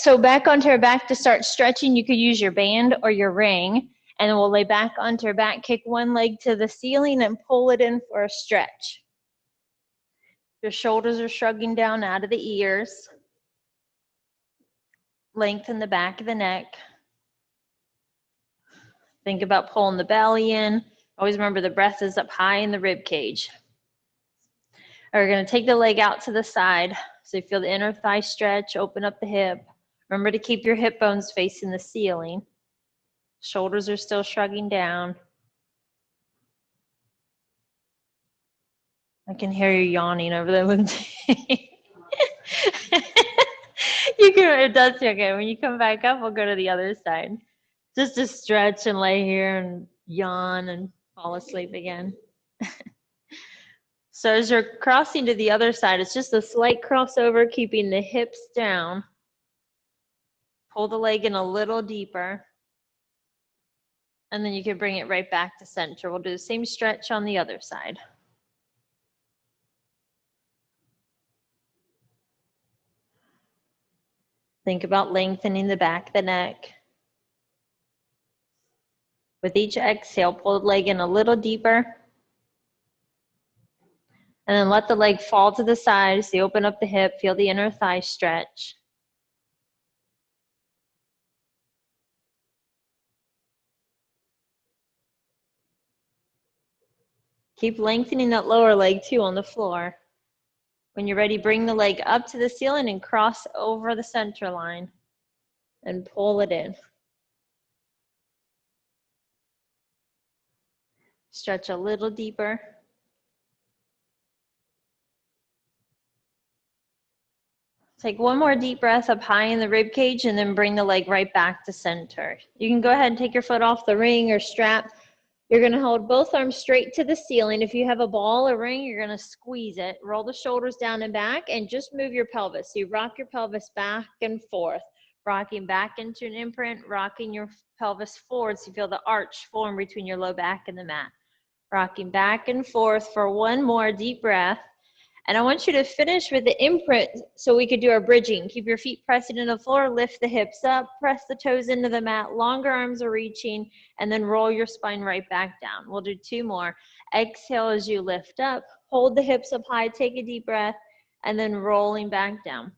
So back onto our back to start stretching. You could use your band or your ring. And then we'll lay back onto our back, kick one leg to the ceiling and pull it in for a stretch. Your shoulders are shrugging down out of the ears. Lengthen the back of the neck. Think about pulling the belly in. Always remember the breath is up high in the rib cage. We're going to take the leg out to the side. So you feel the inner thigh stretch, open up the hip. Remember to keep your hip bones facing the ceiling. Shoulders are still shrugging down. I can hear you yawning over there. It does feel good. When you come back up, we'll go to the other side. Just to stretch and lay here and yawn and fall asleep again. So as you're crossing to the other side, it's just a slight crossover, keeping the hips down. Pull the leg in a little deeper. And then you can bring it right back to center. We'll do the same stretch on the other side. Think about lengthening the back of the neck. With each exhale, pull the leg in a little deeper. And then let the leg fall to the side. So you open up the hip, feel the inner thigh stretch. Keep lengthening that lower leg too on the floor. When you're ready, bring the leg up to the ceiling and cross over the center line and pull it in. Stretch a little deeper. Take one more deep breath up high in the rib cage and then bring the leg right back to center. You can go ahead and take your foot off the ring or strap. You're going to hold both arms straight to the ceiling. If you have a ball or ring, you're going to squeeze it. Roll the shoulders down and back and just move your pelvis. So you rock your pelvis back and forth, rocking back into an imprint, rocking your pelvis forward so you feel the arch form between your low back and the mat. Rocking back and forth for one more deep breath. And I want you to finish with the imprint so we could do our bridging. Keep your feet pressing into the floor, lift the hips up, press the toes into the mat, longer arms are reaching, and then roll your spine right back down. We'll do two more. Exhale as you lift up, hold the hips up high, take a deep breath, and then rolling back down.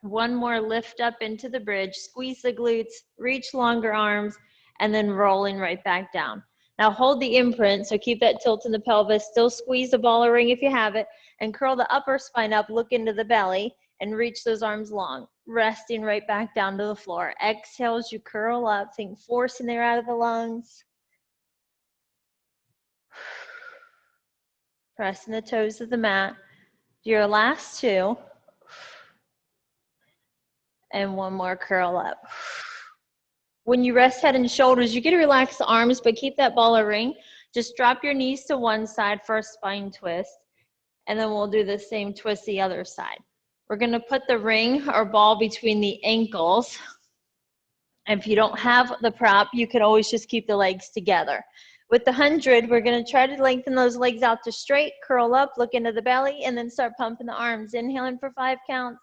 One more, lift up into the bridge, squeeze the glutes, reach longer arms, and then rolling right back down. Now hold the imprint, so keep that tilt in the pelvis, still squeeze the ball or ring if you have it, and curl the upper spine up, look into the belly, and reach those arms long, resting right back down to the floor. Exhale as you curl up, think force in there out of the lungs. Pressing the toes of the mat. Do your last two. And one more, curl up. When you rest head and shoulders, you get to relax the arms, but keep that ball or ring. Just drop your knees to one side for a spine twist. And then we'll do the same twist the other side. We're going to put the ring or ball between the ankles. And if you don't have the prop, you can always just keep the legs together. With the 100, we're going to try to lengthen those legs out to straight, curl up, look into the belly, and then start pumping the arms. Inhaling for 5 counts.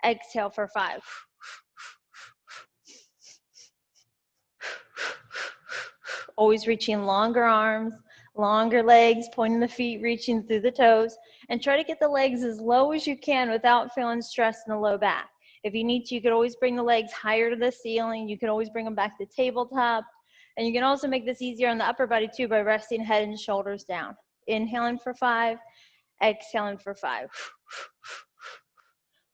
Exhale for 5. Always reaching longer arms, longer legs, pointing the feet, reaching through the toes, and try to get the legs as low as you can without feeling stress in the low back. If you need to, you could always bring the legs higher to the ceiling. You can always bring them back to tabletop. And you can also make this easier on the upper body too by resting head and shoulders down. Inhaling for 5, exhaling for 5.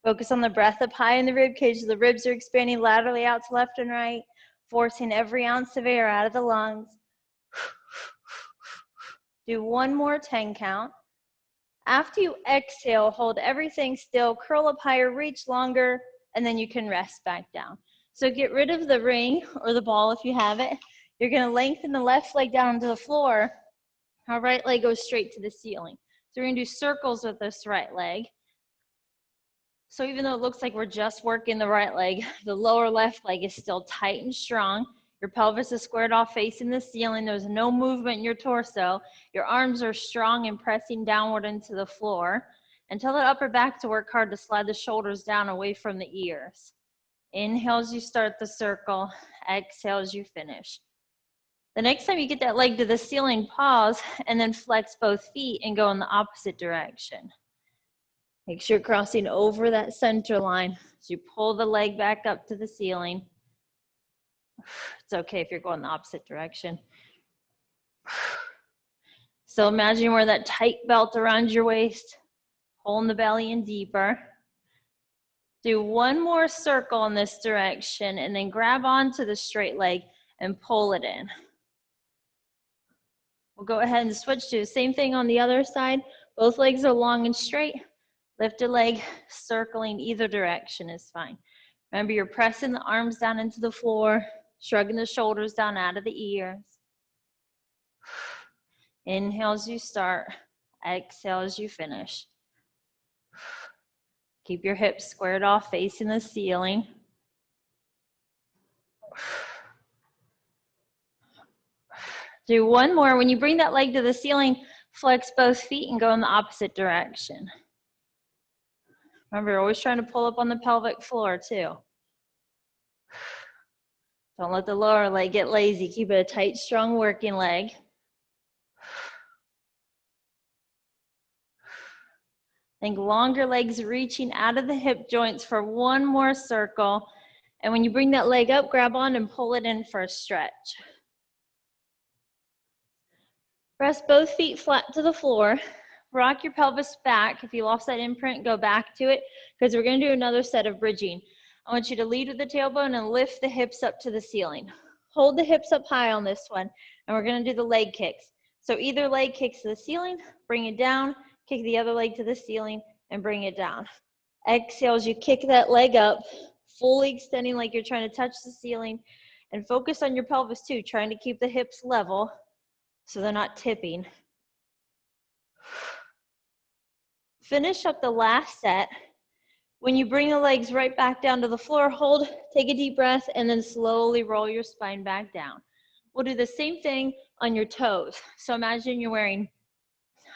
Focus on the breath up high in the rib cage. The ribs are expanding laterally out to left and right, forcing every ounce of air out of the lungs. Do one more 10 count. After you exhale, hold everything still, curl up higher, reach longer, and then you can rest back down. So get rid of the ring or the ball if you have it. You're going to lengthen the left leg down to the floor. Our right leg goes straight to the ceiling. So we're going to do circles with this right leg. So even though it looks like we're just working the right leg, the lower left leg is still tight and strong. Your pelvis is squared off facing the ceiling. There's no movement in your torso. Your arms are strong and pressing downward into the floor. And tell that upper back to work hard to slide the shoulders down away from the ears. Inhale as you start the circle. Exhale as you finish. The next time you get that leg to the ceiling, pause and then flex both feet and go in the opposite direction. Make sure you're crossing over that center line as you pull the leg back up to the ceiling. It's okay if you're going the opposite direction. So imagine wear that tight belt around your waist, pulling the belly in deeper. Do one more circle in this direction and then grab onto the straight leg and pull it in. We'll go ahead and switch to the same thing on the other side. Both legs are long and straight. Lift a leg, circling either direction is fine. Remember, you're pressing the arms down into the floor, shrugging the shoulders down out of the ears. Inhale as you start, exhale as you finish. Keep your hips squared off, facing the ceiling. Do one more. When you bring that leg to the ceiling, flex both feet and go in the opposite direction. Remember, you're always trying to pull up on the pelvic floor too. Don't let the lower leg get lazy. Keep it a tight, strong working leg. Think longer legs reaching out of the hip joints for one more circle. And when you bring that leg up, grab on and pull it in for a stretch. Press both feet flat to the floor. Rock your pelvis back. If you lost that imprint, go back to it because we're going to do another set of bridging. I want you to lead with the tailbone and lift the hips up to the ceiling. Hold the hips up high on this one, and we're going to do the leg kicks. So either leg kicks to the ceiling, bring it down, kick the other leg to the ceiling, and bring it down. Exhale as you kick that leg up, fully extending like you're trying to touch the ceiling, and focus on your pelvis too, trying to keep the hips level so they're not tipping. Finish up the last set. When you bring the legs right back down to the floor, hold, take a deep breath, and then slowly roll your spine back down. We'll do the same thing on your toes. So imagine you're wearing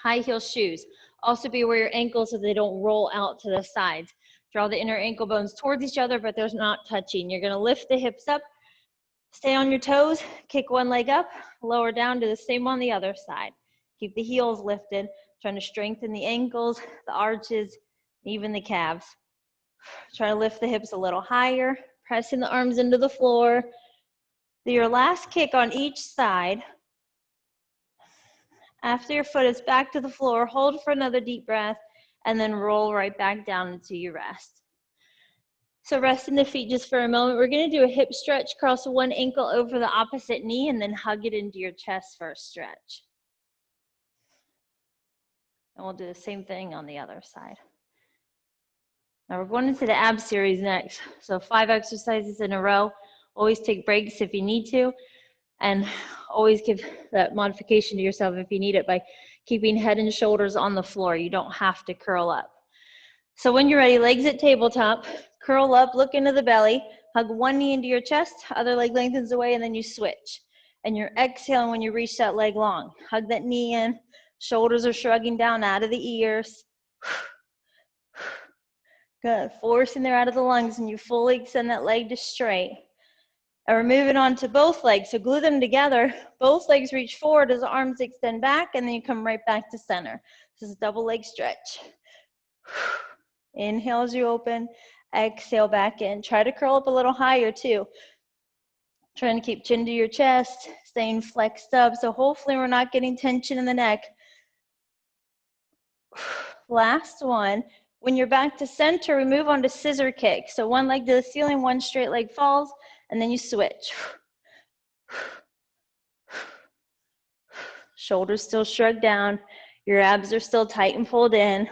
high heel shoes. Also be aware of your ankles so they don't roll out to the sides. Draw the inner ankle bones towards each other, but they're not touching. You're going to lift the hips up, stay on your toes, kick one leg up, lower down, do the same on the other side. Keep the heels lifted, trying to strengthen the ankles, the arches, even the calves. Try to lift the hips a little higher, pressing the arms into the floor. Do your last kick on each side. After your foot is back to the floor, hold for another deep breath, and then roll right back down into your rest. So resting the feet just for a moment. We're going to do a hip stretch, cross one ankle over the opposite knee, and then hug it into your chest for a stretch. And we'll do the same thing on the other side. Now we're going into the ab series next. So 5 exercises in a row. Always take breaks if you need to. And always give that modification to yourself if you need it by keeping head and shoulders on the floor. You don't have to curl up. So when you're ready, legs at tabletop, curl up, look into the belly, hug one knee into your chest, other leg lengthens away, and then you switch. And you're exhaling when you reach that leg long. Hug that knee in, shoulders are shrugging down out of the ears. Good, forcing there out of the lungs, and you fully extend that leg to straight. And we're moving on to both legs, so glue them together. Both legs reach forward as the arms extend back, and then you come right back to center. This is a double leg stretch. Inhale as you open, exhale back in. Try to curl up a little higher too. Trying to keep chin to your chest, staying flexed up, so hopefully we're not getting tension in the neck. Last one. When you're back to center, we move on to scissor kick. So one leg to the ceiling, one straight leg falls, and then you switch. Shoulders still shrugged down. Your abs are still tight and pulled in.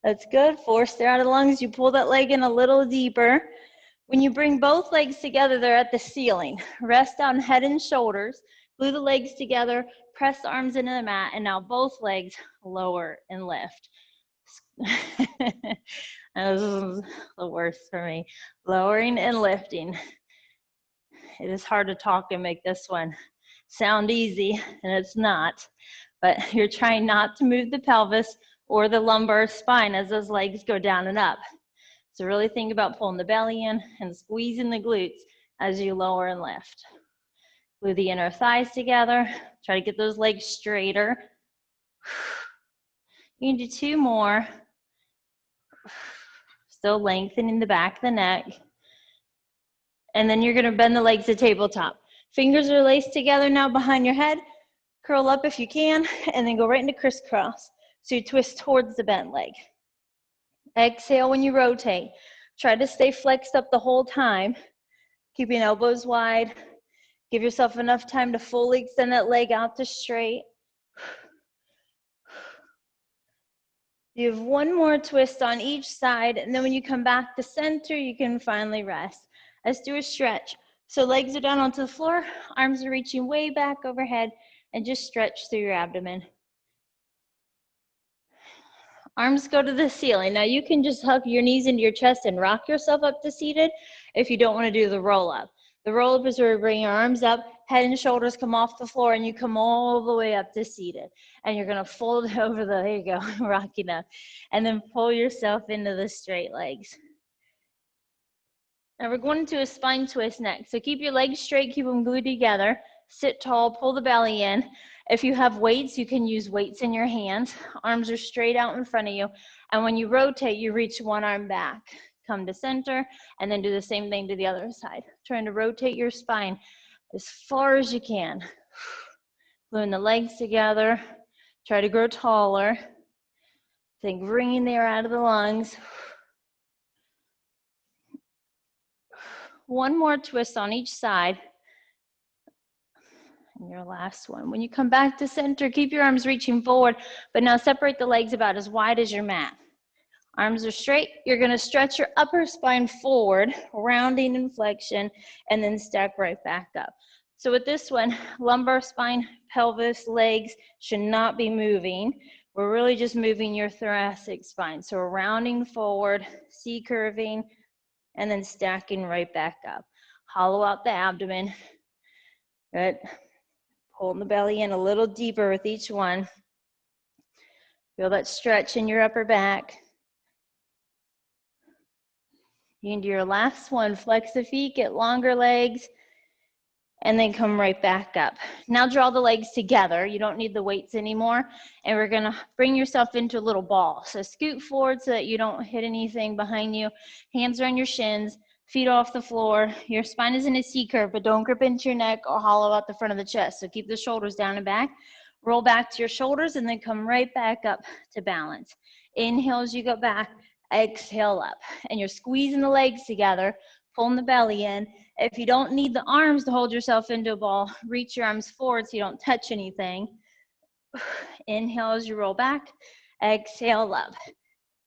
That's good. Force air out of the lungs. You pull that leg in a little deeper. When you bring both legs together, they're at the ceiling. Rest on head and shoulders. Glue the legs together. Press the arms into the mat. And now both legs lower and lift. This is the worst for me. Lowering and lifting. It is hard to talk and make this one sound easy, and it's not. But you're trying not to move the pelvis or the lumbar spine as those legs go down and up. So really think about pulling the belly in and squeezing the glutes as you lower and lift. Glue the inner thighs together. Try to get those legs straighter. You can do 2 more. Still lengthening the back of the neck. And then you're going to bend the legs to tabletop. Fingers are laced together now behind your head. Curl up if you can, and then go right into crisscross. So you twist towards the bent leg. Exhale when you rotate. Try to stay flexed up the whole time, keeping elbows wide. Give yourself enough time to fully extend that leg out to straight. You have 1 more twist on each side, and then when you come back to center, you can finally rest. Let's do a stretch. So legs are down onto the floor, arms are reaching way back overhead, and just stretch through your abdomen. Arms go to the ceiling. Now you can just hug your knees into your chest and rock yourself up to seated if you don't want to do the roll up. The roll up is where you bring your arms up, head and shoulders come off the floor, and you come all the way up to seated. And you're going to fold over there you go, rocking up. And then pull yourself into the straight legs. Now we're going into a spine twist next. So keep your legs straight, keep them glued together. Sit tall, pull the belly in. If you have weights, you can use weights in your hands. Arms are straight out in front of you. And when you rotate, you reach one arm back. Come to center, and then do the same thing to the other side. Trying to rotate your spine as far as you can. Gluing the legs together. Try to grow taller. Think bringing the air out of the lungs. 1 more twist on each side. And your last one. When you come back to center, keep your arms reaching forward, but now separate the legs about as wide as your mat. Arms are straight. You're going to stretch your upper spine forward, rounding in flexion, and then stack right back up. So with this one, lumbar spine, pelvis, legs should not be moving. We're really just moving your thoracic spine. So we're rounding forward, C-curving, and then stacking right back up. Hollow out the abdomen. Good. Pulling the belly in a little deeper with each one. Feel that stretch in your upper back. You can do your last one. Flex the feet, get longer legs, and then come right back up. Now draw the legs together. You don't need the weights anymore. And we're gonna bring yourself into a little ball. So scoot forward so that you don't hit anything behind you. Hands are on your shins, feet off the floor. Your spine is in a C-curve, but don't grip into your neck or hollow out the front of the chest. So keep the shoulders down and back. Roll back to your shoulders and then come right back up to balance. Inhale as you go back, exhale up. And you're squeezing the legs together, pulling the belly in. If you don't need the arms to hold yourself into a ball, reach your arms forward so you don't touch anything. Inhale as you roll back, exhale up.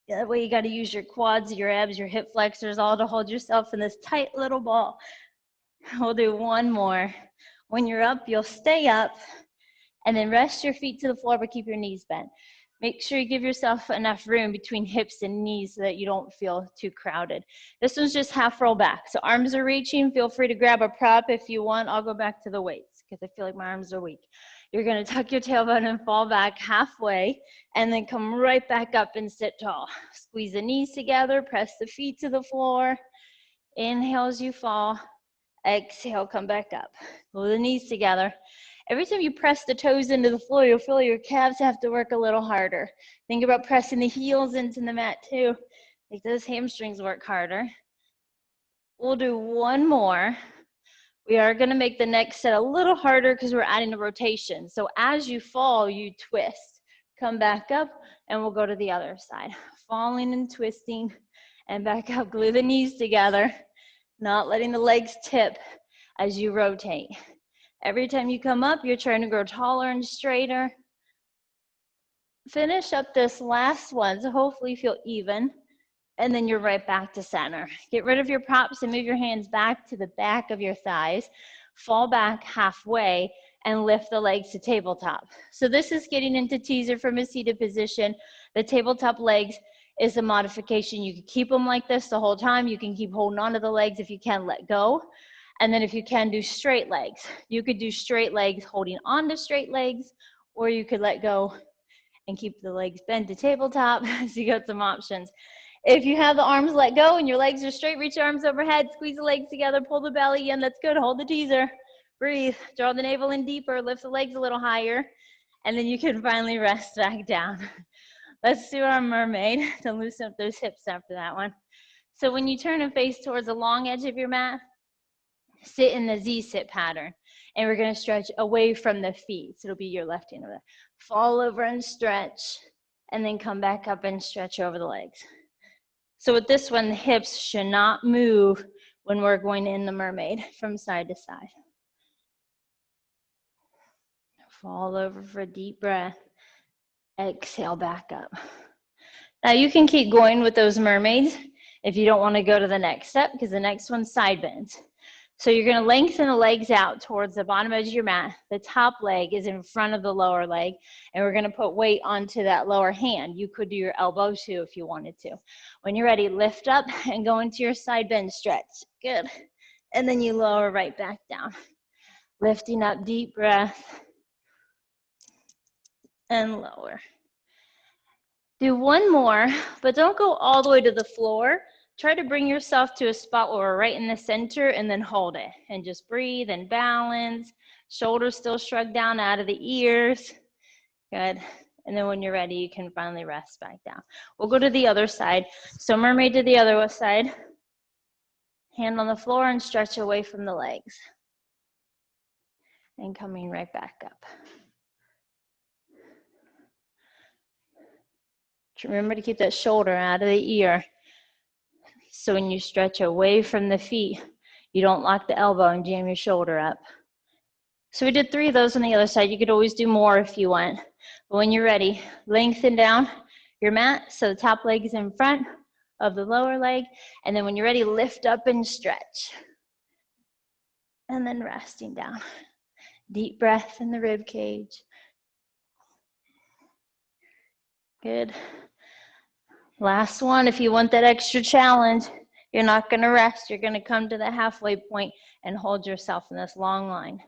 That way you got to use your quads, your abs, your hip flexors, all to hold yourself in this tight little ball. We'll do 1 more. When you're up, you'll stay up and then rest your feet to the floor, but keep your knees bent. Make sure you give yourself enough room between hips and knees so that you don't feel too crowded. This one's just half roll back. So arms are reaching. Feel free to grab a prop if you want. I'll go back to the weights because I feel like my arms are weak. You're going to tuck your tailbone and fall back halfway and then come right back up and sit tall. Squeeze the knees together. Press the feet to the floor. Inhale as you fall. Exhale, come back up. Pull the knees together. Every time you press the toes into the floor, you'll feel your calves have to work a little harder. Think about pressing the heels into the mat too. Make those hamstrings work harder. We'll do 1 more. We are going to make the next set a little harder because we're adding a rotation. So as you fall, you twist. Come back up, and we'll go to the other side. Falling and twisting, and back up. Glue the knees together, not letting the legs tip as you rotate. Every time you come up, you're trying to grow taller and straighter. Finish up this last one, so hopefully you feel even. And then you're right back to center. Get rid of your props and move your hands back to the back of your thighs. Fall back halfway and lift the legs to tabletop. So this is getting into teaser from a seated position. The tabletop legs is a modification. You can keep them like this the whole time. You can keep holding onto the legs if you can let go. And then if you can, do straight legs. You could do straight legs holding on to straight legs, or you could let go and keep the legs bent to tabletop. So you got some options. If you have the arms let go and your legs are straight, reach your arms overhead, squeeze the legs together, pull the belly in. That's good. Hold the teaser. Breathe. Draw the navel in deeper. Lift the legs a little higher. And then you can finally rest back down. Let's do our mermaid to loosen up those hips after that one. So when you turn and face towards the long edge of your mat, sit in the Z-sit pattern. And we're going to stretch away from the feet. So it'll be your left hand over there. Fall over and stretch. And then come back up and stretch over the legs. So with this one, the hips should not move when we're going in the mermaid from side to side. Fall over for a deep breath. Exhale back up. Now you can keep going with those mermaids if you don't want to go to the next step, because the next one's side bends. So you're going to lengthen the legs out towards the bottom edge of your mat. The top leg is in front of the lower leg, and we're going to put weight onto that lower hand. You could do your elbow too if you wanted to. When you're ready, lift up and go into your side bend stretch. Good. And then you lower right back down. Lifting up, deep breath, and lower. Do one more, but don't go all the way to the floor. Try to bring yourself to a spot where we're right in the center and then hold it. And just breathe and balance. Shoulders still shrugged down out of the ears. Good. And then when you're ready, you can finally rest back down. We'll go to the other side. So mermaid to the other side. Hand on the floor and stretch away from the legs. And coming right back up. Remember to keep that shoulder out of the ear. So when you stretch away from the feet, you don't lock the elbow and jam your shoulder up. So we did 3 of those on the other side. You could always do more if you want. But when you're ready, lengthen down your mat so the top leg is in front of the lower leg. And then when you're ready, lift up and stretch. And then resting down. Deep breath in the rib cage. Good. Last one, if you want that extra challenge, you're not going to rest. You're going to come to the halfway point and hold yourself in this long line.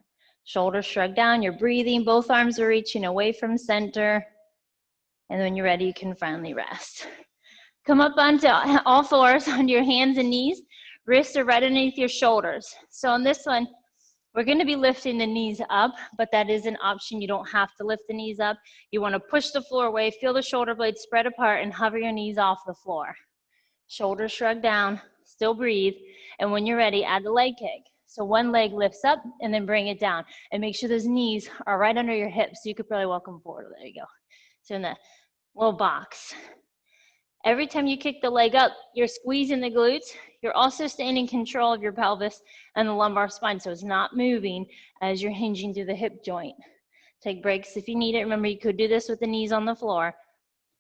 Shoulders shrug down. You're breathing. Both arms are reaching away from center. And when you're ready, you can finally rest. Come up onto all fours on your hands and knees. Wrists are right underneath your shoulders. So on this one, we're going to be lifting the knees up, but that is an option. You don't have to lift the knees up. You want to push the floor away, feel the shoulder blades spread apart, and hover your knees off the floor. Shoulders shrug down, still breathe, and when you're ready, add the leg kick. So one leg lifts up, and then bring it down. And make sure those knees are right under your hips, so you could probably walk them forward. There you go. So in the little box. Every time you kick the leg up, you're squeezing the glutes. You're also staying in control of your pelvis and the lumbar spine, so it's not moving as you're hinging through the hip joint. Take breaks if you need it. Remember, you could do this with the knees on the floor.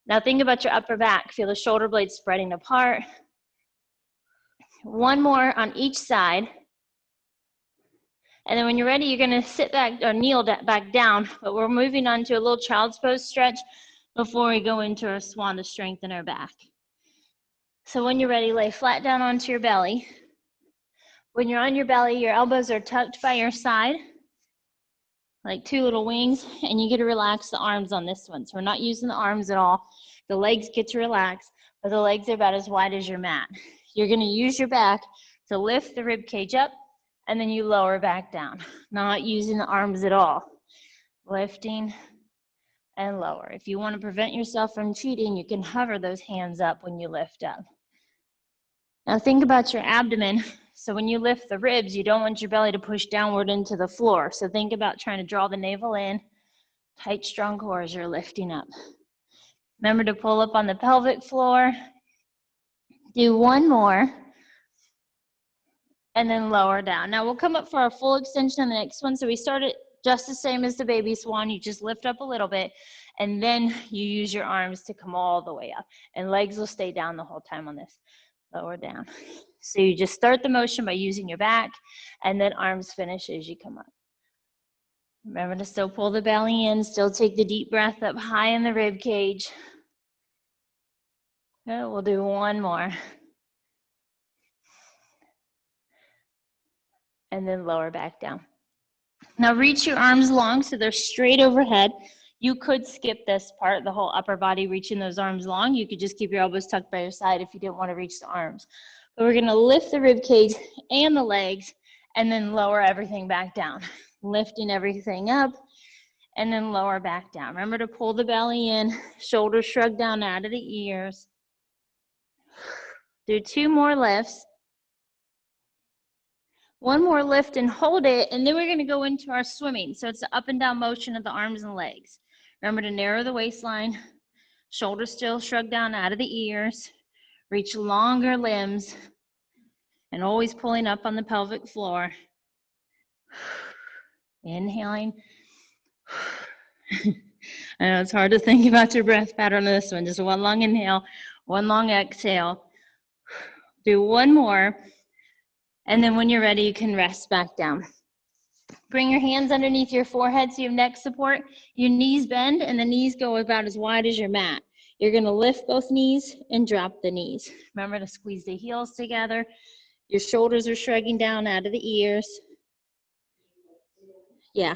Now think about your upper back. Feel the shoulder blades spreading apart. One more on each side. And then when you're ready, you're going to sit back or kneel back down, but we're moving on to a little child's pose stretch before we go into our swan to strengthen our back. So when you're ready, lay flat down onto your belly. When you're on your belly, your elbows are tucked by your side, like 2 little wings, and you get to relax the arms on this one. So we're not using the arms at all. The legs get to relax, but the legs are about as wide as your mat. You're going to use your back to lift the rib cage up, and then you lower back down. Not using the arms at all. Lifting and lower. If you want to prevent yourself from cheating, you can hover those hands up when you lift up. Now think about your abdomen. So when you lift the ribs, you don't want your belly to push downward into the floor. So think about trying to draw the navel in. Tight, strong core as you're lifting up. Remember to pull up on the pelvic floor. Do one more. And then lower down. Now we'll come up for our full extension on the next one. So we started just the same as the baby swan. You just lift up a little bit, and then you use your arms to come all the way up. And legs will stay down the whole time on this. Lower down. So you just start the motion by using your back, and then arms finish as you come up. Remember to still pull the belly in, still take the deep breath up high in the rib cage. Good. We'll do one more. And then lower back down. Now reach your arms long so they're straight overhead. You could skip this part, the whole upper body, reaching those arms long. You could just keep your elbows tucked by your side if you didn't want to reach the arms. But we're gonna lift the rib cage and the legs and then lower everything back down. Lifting everything up and then lower back down. Remember to pull the belly in, shoulders shrug down out of the ears. Do 2 more lifts. 1 more lift and hold it, and then we're gonna go into our swimming. So it's the up and down motion of the arms and legs. Remember to narrow the waistline, shoulders still shrug down out of the ears, reach longer limbs, and always pulling up on the pelvic floor. Inhaling. I know it's hard to think about your breath pattern on this one. Just 1 long inhale, 1 long exhale. Do 1 more. And then when you're ready, you can rest back down. Bring your hands underneath your forehead so you have neck support. Your knees bend and the knees go about as wide as your mat. You're gonna lift both knees and drop the knees. Remember to squeeze the heels together. Your shoulders are shrugging down out of the ears. Yeah.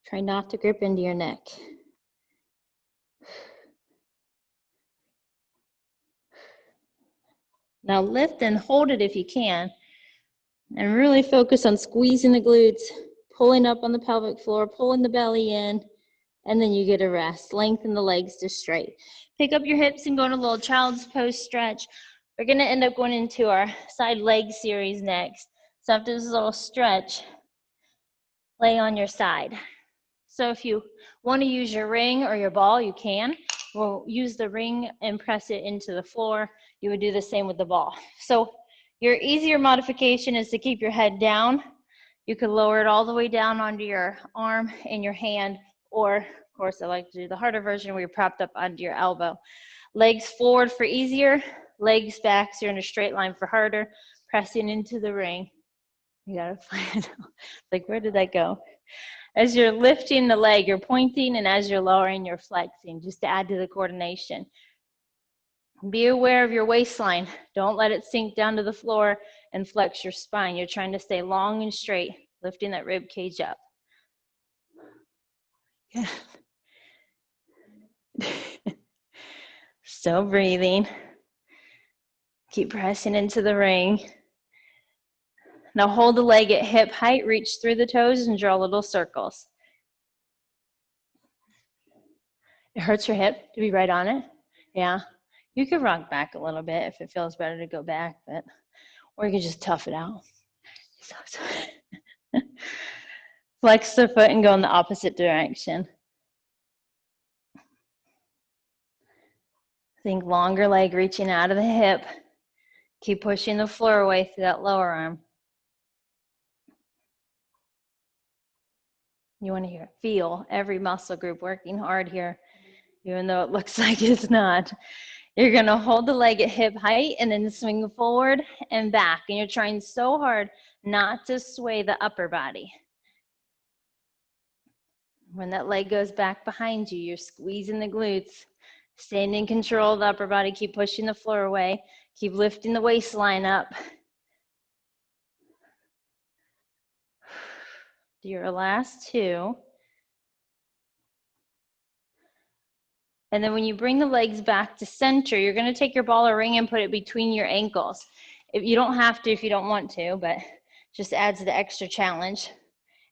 Try not to grip into your neck. Now lift and hold it if you can. And really focus on squeezing the glutes, pulling up on the pelvic floor, pulling the belly in, and then you get a rest. Lengthen the legs to straight. Pick up your hips and go to a little child's pose stretch. We're gonna end up going into our side leg series next. So after this little stretch, lay on your side. So if you want to use your ring or your ball, you can. We'll use the ring and press it into the floor. You would do the same with the ball. So your easier modification is to keep your head down. You could lower it all the way down onto your arm and your hand, or of course I like to do the harder version where you're propped up onto your elbow. Legs forward for easier, legs back so you're in a straight line for harder, pressing into the ring. You gotta find it. Like, where did that go? As you're lifting the leg, you're pointing, and as you're lowering, you're flexing, just to add to the coordination. Be aware of your waistline. Don't let it sink down to the floor and flex your spine. You're trying to stay long and straight, lifting that rib cage up. Still breathing. Keep pressing into the ring. Now hold the leg at hip height, reach through the toes and draw little circles. It hurts your hip to be right on it? Yeah. You could rock back a little bit if it feels better to go back, but or you could just tough it out. Flex the foot and go in the opposite direction. Think longer leg reaching out of the hip. Keep pushing the floor away through that lower arm. You want to feel every muscle group working hard here, even though it looks like it's not. You're going to hold the leg at hip height and then swing forward and back. And you're trying so hard not to sway the upper body. When that leg goes back behind you, you're squeezing the glutes. Staying in control of the upper body. Keep pushing the floor away. Keep lifting the waistline up. Do your last 2. And then when you bring the legs back to center, you're going to take your ball or ring and put it between your ankles. If you don't have to if you don't want to, but just adds the extra challenge.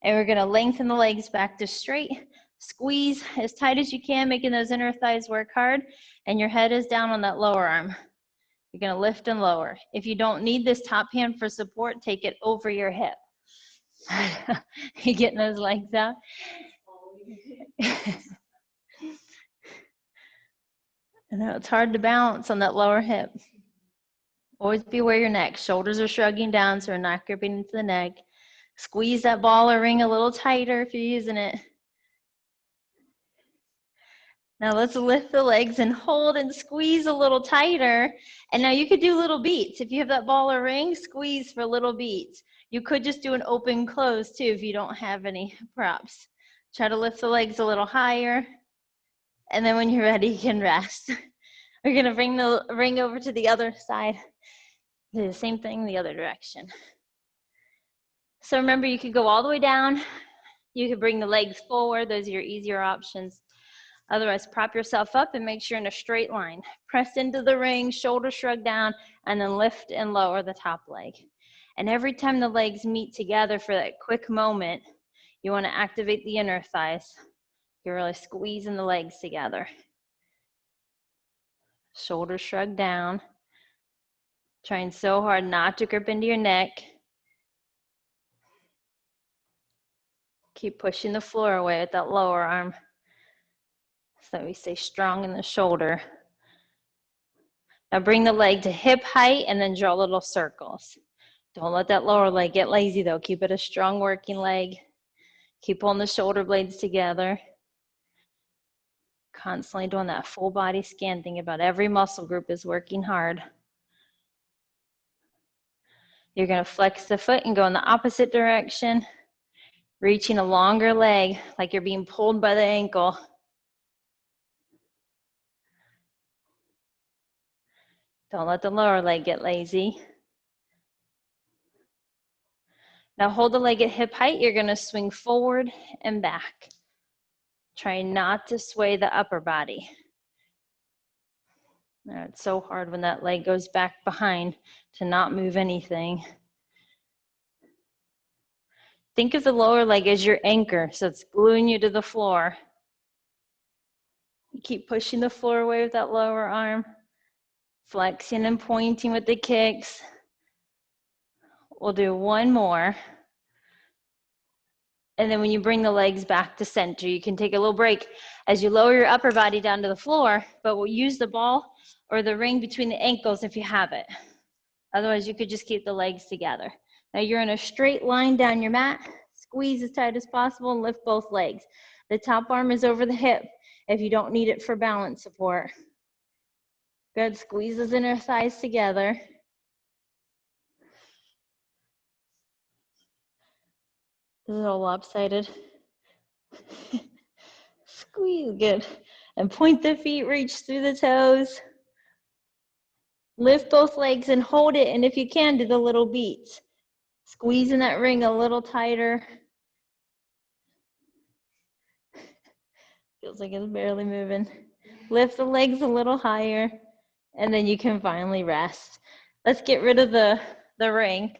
And we're going to lengthen the legs back to straight. Squeeze as tight as you can, making those inner thighs work hard. And your head is down on that lower arm. You're going to lift and lower. If you don't need this top hand for support, take it over your hip. You getting those legs out? I know it's hard to balance on that lower hip. Always be aware of your neck. Shoulders are shrugging down so we're not gripping into the neck. Squeeze that ball or ring a little tighter if you're using it. Now let's lift the legs and hold and squeeze a little tighter. And now you could do little beats. If you have that ball or ring, squeeze for little beats. You could just do an open close too if you don't have any props. Try to lift the legs a little higher. And then when you're ready, you can rest. We're gonna bring the ring over to the other side. Do the same thing the other direction. So remember, you could go all the way down. You can bring the legs forward. Those are your easier options. Otherwise, prop yourself up and make sure you're in a straight line. Press into the ring, shoulder shrug down, and then lift and lower the top leg. And every time the legs meet together for that quick moment, you want to activate the inner thighs. You're really squeezing the legs together. Shoulder shrug down. Trying so hard not to grip into your neck. Keep pushing the floor away with that lower arm so that we stay strong in the shoulder. Now bring the leg to hip height and then draw little circles. Don't let that lower leg get lazy though. Keep it a strong working leg. Keep pulling the shoulder blades together. Constantly doing that full body scan. Think about every muscle group is working hard. You're going to flex the foot and go in the opposite direction, reaching a longer leg like you're being pulled by the ankle. Don't let the lower leg get lazy. Now hold the leg at hip height. You're going to swing forward and back. Try not to sway the upper body. It's so hard when that leg goes back behind to not move anything. Think of the lower leg as your anchor, so it's gluing you to the floor. You keep pushing the floor away with that lower arm, flexing and pointing with the kicks. We'll do one more. And then when you bring the legs back to center, you can take a little break as you lower your upper body down to the floor, but we'll use the ball or the ring between the ankles if you have it. Otherwise, you could just keep the legs together. Now you're in a straight line down your mat. Squeeze as tight as possible and lift both legs. The top arm is over the hip if you don't need it for balance support. Good, squeeze those inner thighs together. This is all lopsided. Squeeze, good. And point the feet, reach through the toes. Lift both legs and hold it, and if you can, do the little beats. Squeezing that ring a little tighter. Feels like it's barely moving. Lift the legs a little higher, and then you can finally rest. Let's get rid of the ring.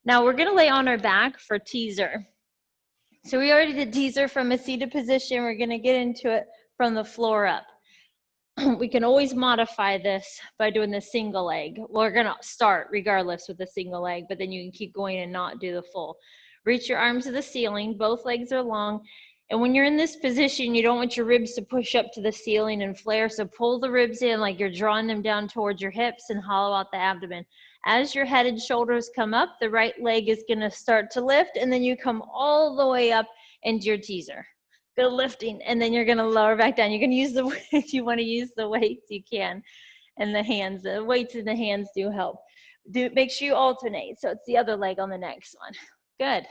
Now we're gonna lay on our back for teaser. So we already did teaser from a seated position. We're gonna get into it from the floor up. We can always modify this by doing the single leg. We're gonna start regardless with the single leg, but then you can keep going and not do the full. Reach your arms to the ceiling, both legs are long. And when you're in this position, you don't want your ribs to push up to the ceiling and flare. So pull the ribs in like you're drawing them down towards your hips and hollow out the abdomen. As your head and shoulders come up, the right leg is gonna start to lift, and then you come all the way up into your teaser. Go lifting, and then you're gonna lower back down. You're gonna use the, if you wanna use the weights, you can. And the hands, the weights in the hands do help. Make sure you alternate, so it's the other leg on the next one. Good.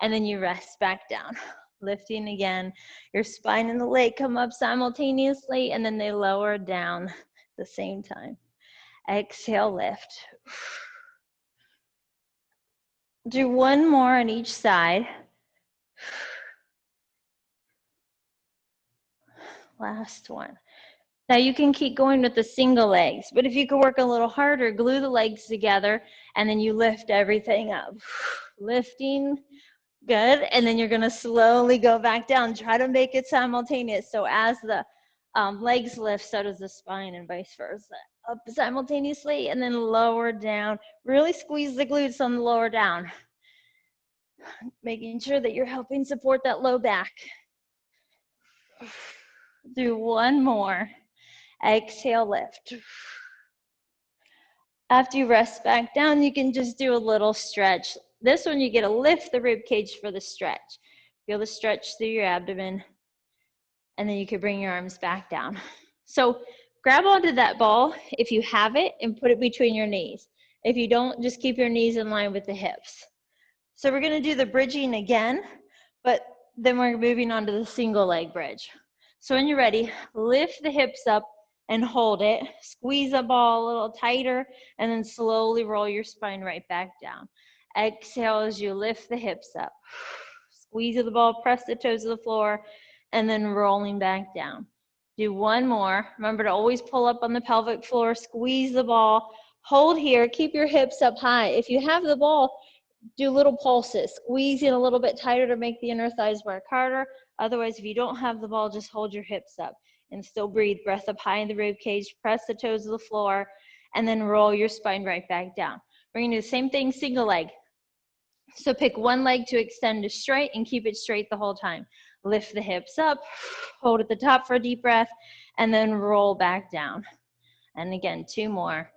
And then you rest back down. Lifting again. Your spine and the leg come up simultaneously, and then they lower down at the same time. Exhale, lift. Do one more on each side. Last one. Now you can keep going with the single legs, but if you could work a little harder, glue the legs together, and then you lift everything up. Lifting, good, and then you're gonna slowly go back down. Try to make it simultaneous, so as the legs lift, so does the spine and vice versa. Up simultaneously, and then lower down. Really squeeze the glutes on the lower down. Making sure that you're helping support that low back. Do one more. Exhale, lift. After you rest back down, you can just do a little stretch. This one, you get to lift the rib cage for the stretch. Feel the stretch through your abdomen, and then you can bring your arms back down. So grab onto that ball if you have it and put it between your knees. If you don't, just keep your knees in line with the hips. So we're gonna do the bridging again, but then we're moving on to the single leg bridge. So when you're ready, lift the hips up and hold it. Squeeze the ball a little tighter, and then slowly roll your spine right back down. Exhale as you lift the hips up. Squeeze of the ball, press the toes to the floor, and then rolling back down. Do one more. Remember to always pull up on the pelvic floor, squeeze the ball, hold here, keep your hips up high. If you have the ball, do little pulses, squeeze in a little bit tighter to make the inner thighs work harder. Otherwise, if you don't have the ball, just hold your hips up and still breathe. Breath up high in the rib cage, press the toes to the floor, and then roll your spine right back down. We're gonna do the same thing, single leg. So pick one leg to extend to straight and keep it straight the whole time. Lift the hips up, hold at the top for a deep breath, and then roll back down. And again, two more.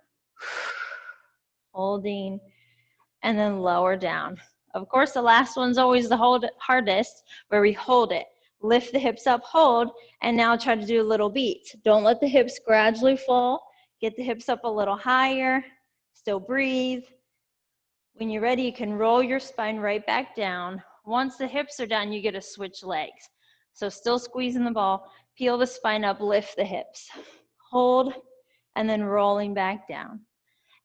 Holding, and then lower down. Of course, the last one's always the hardest, where we hold it. Lift the hips up, hold, and now try to do a little beat. Don't let the hips gradually fall. Get the hips up a little higher. Still breathe. When you're ready, you can roll your spine right back down. Once the hips are down, you get to switch legs. So still squeezing the ball, peel the spine up, lift the hips. Hold, and then rolling back down.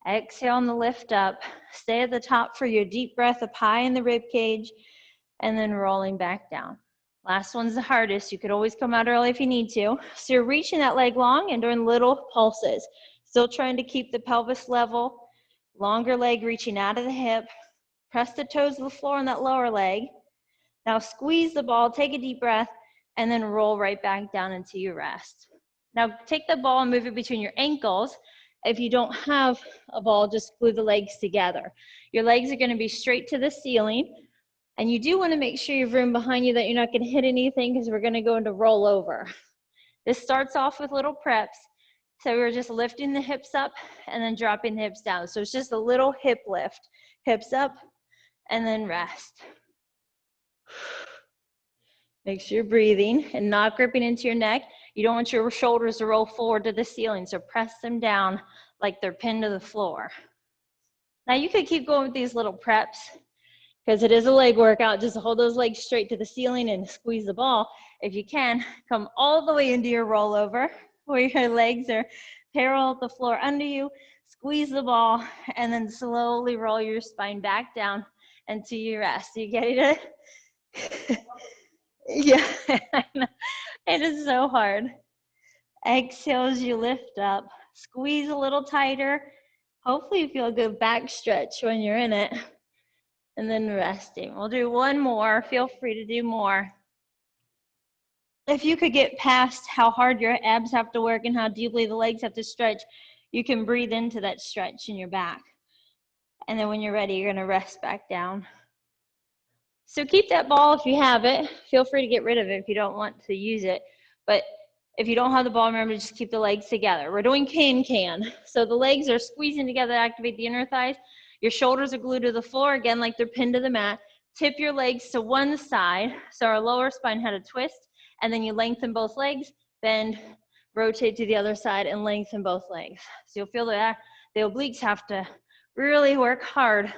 Exhale on the lift up. Stay at the top for your deep breath up high in the rib cage, and then rolling back down. Last one's the hardest. You could always come out early if you need to. So you're reaching that leg long and doing little pulses. Still trying to keep the pelvis level. Longer leg reaching out of the hip. Press the toes to the floor on that lower leg. Now squeeze the ball, take a deep breath, and then roll right back down into your rest. Now take the ball and move it between your ankles. If you don't have a ball, just glue the legs together. Your legs are gonna be straight to the ceiling. And you do wanna make sure you have room behind you that you're not gonna hit anything because we're gonna go into roll over. This starts off with little preps. So we're just lifting the hips up and then dropping the hips down. So it's just a little hip lift. Hips up and then rest. Make sure you're breathing and not gripping into your neck. You don't want your shoulders to roll forward to the ceiling, so press them down like they're pinned to the floor. Now you could keep going with these little preps because it is a leg workout. Just hold those legs straight to the ceiling and squeeze the ball. If you can, come all the way into your rollover where your legs are parallel to the floor under you. Squeeze the ball and then slowly roll your spine back down into your rest. You get it? Yeah, I know. It is so hard. Exhale as you lift up. Squeeze a little tighter. Hopefully you feel a good back stretch when you're in it. And then resting. We'll do one more. Feel free to do more. If you could get past how hard your abs have to work and how deeply the legs have to stretch, you can breathe into that stretch in your back. And then when you're ready, you're gonna rest back down. So keep that ball if you have it. Feel free to get rid of it if you don't want to use it. But if you don't have the ball, remember to just keep the legs together. We're doing can-can. So the legs are squeezing together to activate the inner thighs. Your shoulders are glued to the floor, again, like they're pinned to the mat. Tip your legs to one side, so our lower spine had a twist, and then you lengthen both legs, bend, rotate to the other side, and lengthen both legs. So you'll feel that the obliques have to really work hard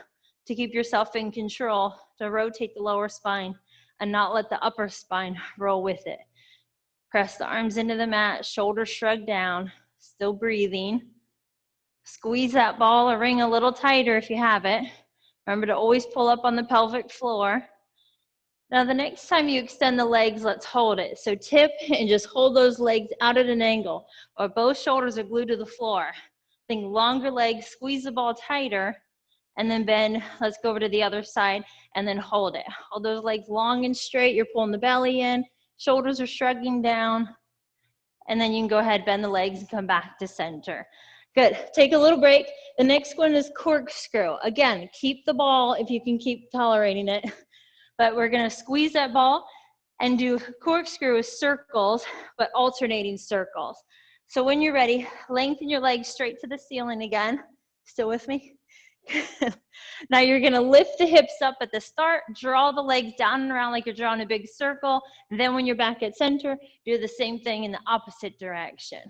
to keep yourself in control, to rotate the lower spine and not let the upper spine roll with it. Press the arms into the mat, shoulders shrug down, still breathing. Squeeze that ball or ring a little tighter if you have it. Remember to always pull up on the pelvic floor. Now the next time you extend the legs, let's hold it. So tip and just hold those legs out at an angle, or both shoulders are glued to the floor. Think longer legs, squeeze the ball tighter, and then bend. Let's go over to the other side and then hold it. Hold those legs long and straight. You're pulling the belly in, shoulders are shrugging down, and then you can go ahead, bend the legs and come back to center. Good, take a little break. The next one is corkscrew. Again, keep the ball if you can keep tolerating it, but we're gonna squeeze that ball and do corkscrew with circles, but alternating circles. So when you're ready, lengthen your legs straight to the ceiling again. Still with me? Now you're gonna lift the hips up at the start, draw the legs down and around like you're drawing a big circle. And then when you're back at center, do the same thing in the opposite direction.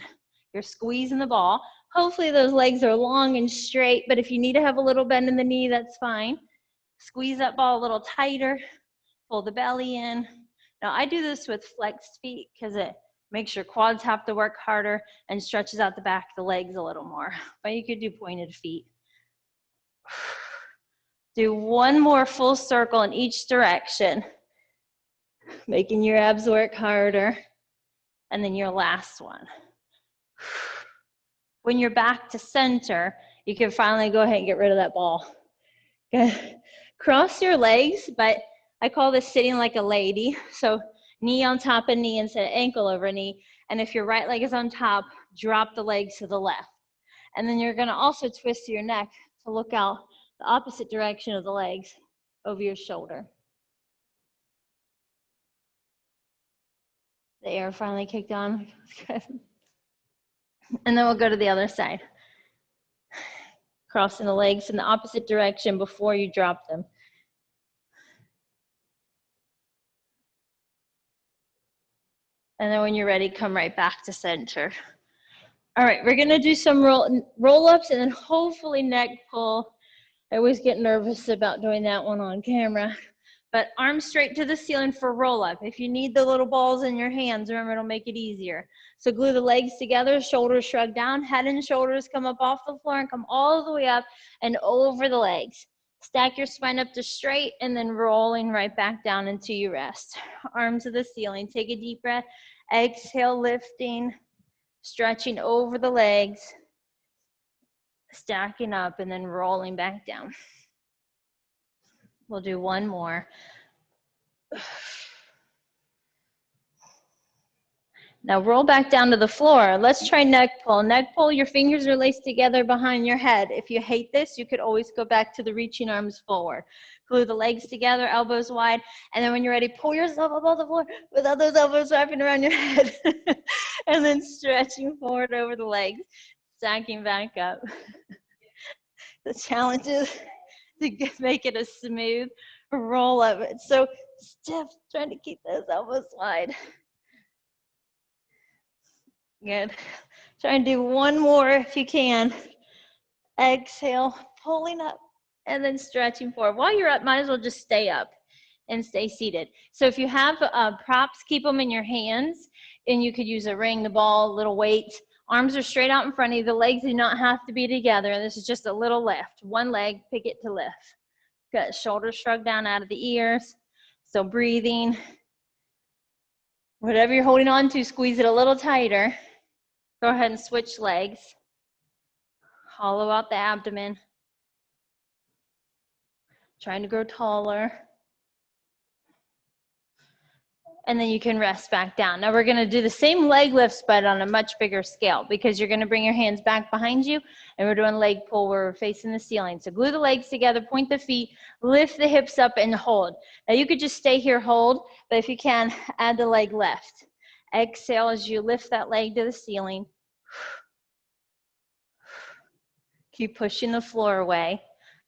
You're squeezing the ball. Hopefully those legs are long and straight, but if you need to have a little bend in the knee, that's fine. Squeeze that ball a little tighter, pull the belly in. Now I do this with flexed feet because it makes your quads have to work harder and stretches out the back of the legs a little more, but you could do pointed feet. Do one more full circle in each direction. Making your abs work harder. And then your last one. When you're back to center, you can finally go ahead and get rid of that ball. Good. Cross your legs, but I call this sitting like a lady. So knee on top of knee instead of ankle over knee. And if your right leg is on top, drop the legs to the left. And then you're going to also twist your neck to look out the opposite direction of the legs over your shoulder. The air finally kicked on. And then we'll go to the other side. Crossing the legs in the opposite direction before you drop them. And then when you're ready, come right back to center. All right, we're gonna do some roll-ups and then hopefully neck pull. I always get nervous about doing that one on camera. But arms straight to the ceiling for roll-up. If you need the little balls in your hands, remember, it'll make it easier. So glue the legs together, shoulders shrug down, head and shoulders come up off the floor and come all the way up and over the legs. Stack your spine up to straight and then rolling right back down until you rest. Arms to the ceiling. Take a deep breath. Exhale, lifting, stretching over the legs, stacking up and then rolling back down. We'll do one more. Now roll back down to the floor. Let's try neck pull. Neck pull, your fingers are laced together behind your head. If you hate this, you could always go back to the reaching arms forward. Glue the legs together, elbows wide, and then when you're ready, pull yourself up off the floor without those elbows wrapping around your head. And then stretching forward over the legs, stacking back up. The challenge is to make it a smooth roll up. It's so stiff, trying to keep those elbows wide. Good. Try and do one more if you can. Exhale, pulling up, and then stretching forward. While you're up, might as well just stay up and stay seated. So if you have props, keep them in your hands, and you could use a ring, the ball, little weights. Arms are straight out in front of you. The legs do not have to be together. This is just a little lift. One leg, pick it to lift. Good. Shoulders shrug down out of the ears. So breathing. Whatever you're holding on to, squeeze it a little tighter. Go ahead and switch legs. Hollow out the abdomen. Trying to grow taller. And then you can rest back down. Now we're going to do the same leg lifts, but on a much bigger scale, because you're going to bring your hands back behind you, and we're doing leg pull where we're facing the ceiling. So glue the legs together, point the feet, lift the hips up, and hold. Now you could just stay here, hold, but if you can, add the leg left. Exhale as you lift that leg to the ceiling. Keep pushing the floor away.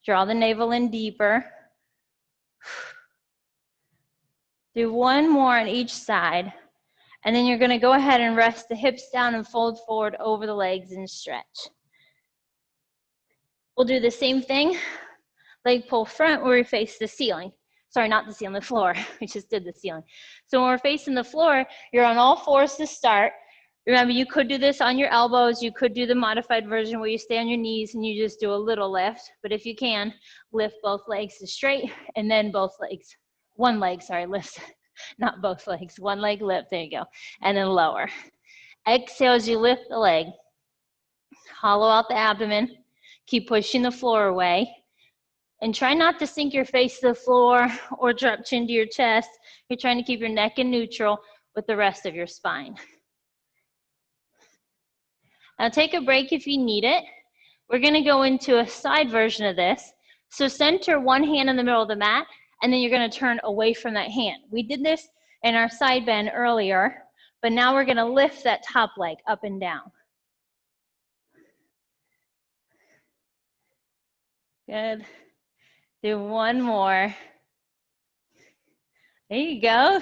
Draw the navel in deeper. Do one more on each side. And then you're going to go ahead and rest the hips down and fold forward over the legs and stretch. We'll do the same thing. Leg pull front where we face the ceiling. Sorry, not the ceiling, the floor. We just did the ceiling. So when we're facing the floor, you're on all fours to start. Remember, you could do this on your elbows. You could do the modified version where you stay on your knees and you just do a little lift. But if you can, lift both legs to straight and then both legs. One leg, sorry, lift. Not both legs. One leg lift. There you go. And then lower. Exhale as you lift the leg. Hollow out the abdomen. Keep pushing the floor away. And try not to sink your face to the floor or drop chin to your chest. You're trying to keep your neck in neutral with the rest of your spine. Now take a break if you need it. We're going to go into a side version of this. So center one hand in the middle of the mat, and then you're going to turn away from that hand. We did this in our side bend earlier, but now we're going to lift that top leg up and down. Good. Do one more. There you go.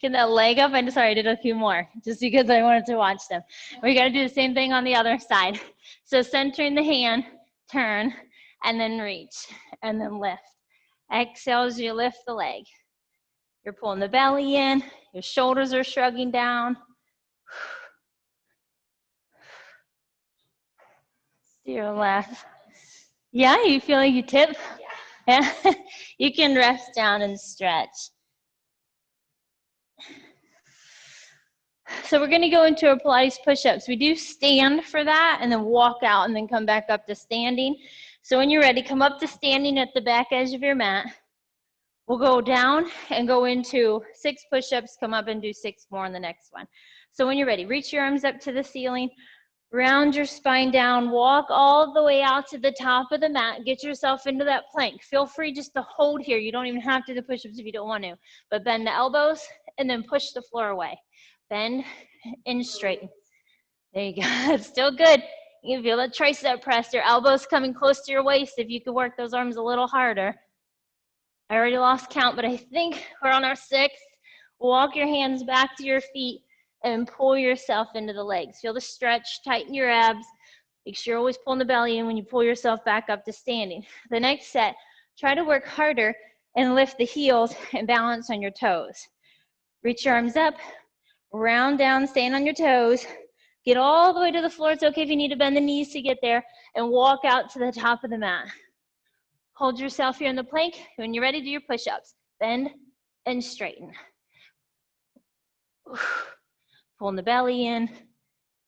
Get that leg up. I'm sorry, I did a few more just because I wanted to watch them. We got to do the same thing on the other side. So centering the hand, turn, and then reach, and then lift. Exhale as you lift the leg. You're pulling the belly in. Your shoulders are shrugging down. Do your last. Yeah, you feel like you tip? Yeah. You can rest down and stretch. So we're gonna go into our Pilates push-ups. We do stand for that and then walk out and then come back up to standing. So when you're ready, come up to standing at the back edge of your mat. We'll go down and go into 6 push-ups, come up and do 6 more on the next one. So when you're ready, reach your arms up to the ceiling, round your spine down, walk all the way out to the top of the mat, get yourself into that plank. Feel free just to hold here. You don't even have to do push-ups if you don't want to, but bend the elbows and then push the floor away. Bend and straighten. There you go. It's still good. You can feel that tricep press. Your elbows coming close to your waist if you could work those arms a little harder. I already lost count, but I think we're on our 6th. Walk your hands back to your feet and pull yourself into the legs. Feel the stretch, tighten your abs. Make sure you're always pulling the belly in when you pull yourself back up to standing. The next set, try to work harder and lift the heels and balance on your toes. Reach your arms up, round down, stand on your toes. Get all the way to the floor. It's okay if you need to bend the knees to get there, and walk out to the top of the mat. Hold yourself here in the plank. When you're ready, do your push-ups. Bend and straighten. Pulling the belly in.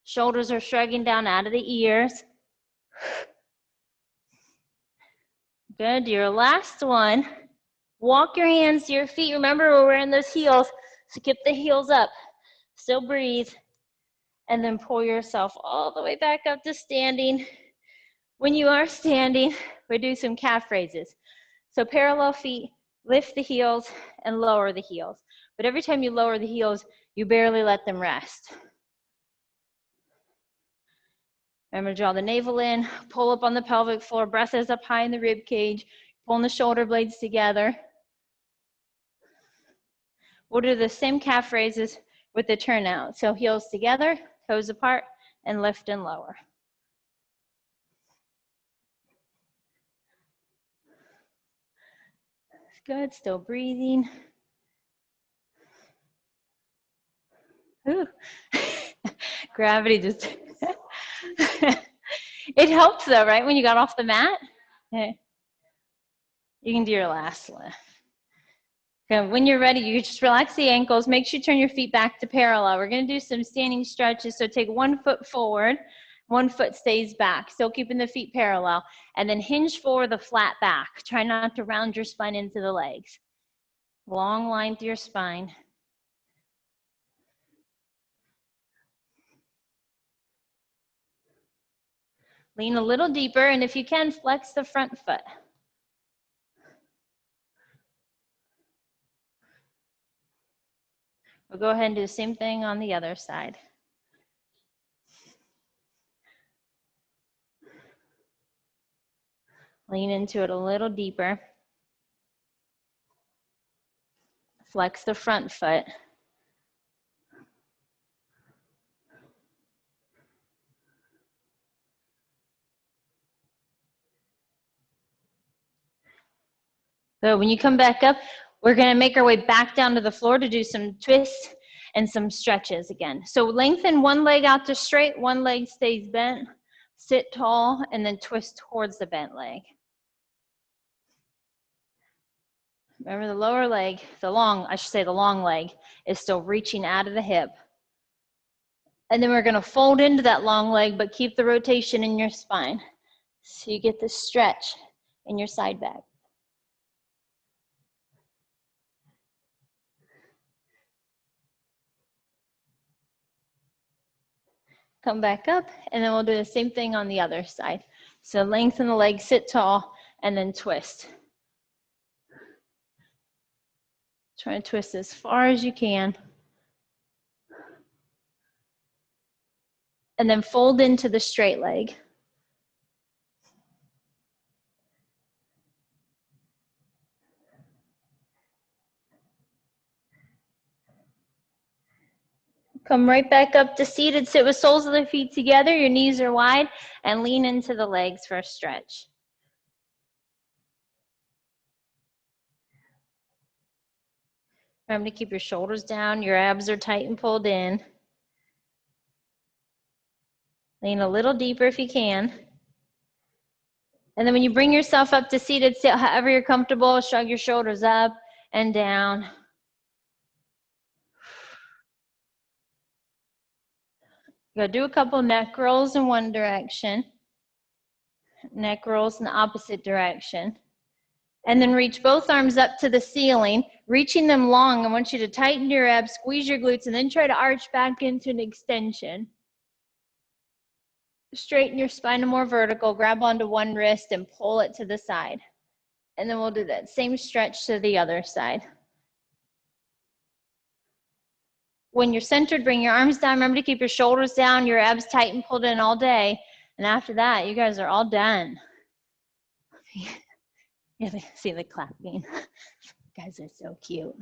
Shoulders are shrugging down out of the ears. Good. Do your last one. Walk your hands to your feet. Remember, we're wearing those heels, so keep the heels up. Still breathe. And then pull yourself all the way back up to standing. When you are standing, we do some calf raises. So parallel feet, lift the heels and lower the heels. But every time you lower the heels, you barely let them rest. Remember to draw the navel in, pull up on the pelvic floor, breath is up high in the rib cage, pulling the shoulder blades together. We'll do the same calf raises with the turnout. So heels together, toes apart, and lift and lower. Good, still breathing. Ooh. Gravity just, it helps though, right? When you got off the mat. Yeah. You can do your last one. Okay, when you're ready, you just relax the ankles. Make sure you turn your feet back to parallel. We're gonna do some standing stretches. So take 1 foot forward, 1 foot stays back, still keeping the feet parallel. And then hinge forward the flat back. Try not to round your spine into the legs. Long line through your spine. Lean a little deeper, and if you can, flex the front foot. We'll go ahead and do the same thing on the other side. Lean into it a little deeper. Flex the front foot. So when you come back up, we're gonna make our way back down to the floor to do some twists and some stretches again. So lengthen one leg out to straight, one leg stays bent, sit tall, and then twist towards the bent leg. Remember the lower leg, the long leg is still reaching out of the hip. And then we're gonna fold into that long leg, but keep the rotation in your spine. So you get this stretch in your side back. Come back up, and then we'll do the same thing on the other side. So lengthen the leg, sit tall, and then twist. Try to twist as far as you can. And then fold into the straight leg. Come right back up to seated. Sit with soles of the feet together. Your knees are wide, and lean into the legs for a stretch. Remember to keep your shoulders down. Your abs are tight and pulled in. Lean a little deeper if you can. And then when you bring yourself up to seated, sit however you're comfortable. Shrug your shoulders up and down. Go do a couple neck rolls in one direction, neck rolls in the opposite direction. And then reach both arms up to the ceiling, reaching them long. I want you to tighten your abs, squeeze your glutes, and then try to arch back into an extension. Straighten your spine to more vertical, grab onto one wrist and pull it to the side. And then we'll do that same stretch to the other side. When you're centered, bring your arms down. Remember to keep your shoulders down, your abs tight and pulled in all day. And after that, you guys are all done. Yeah, see the clapping. Guys are so cute.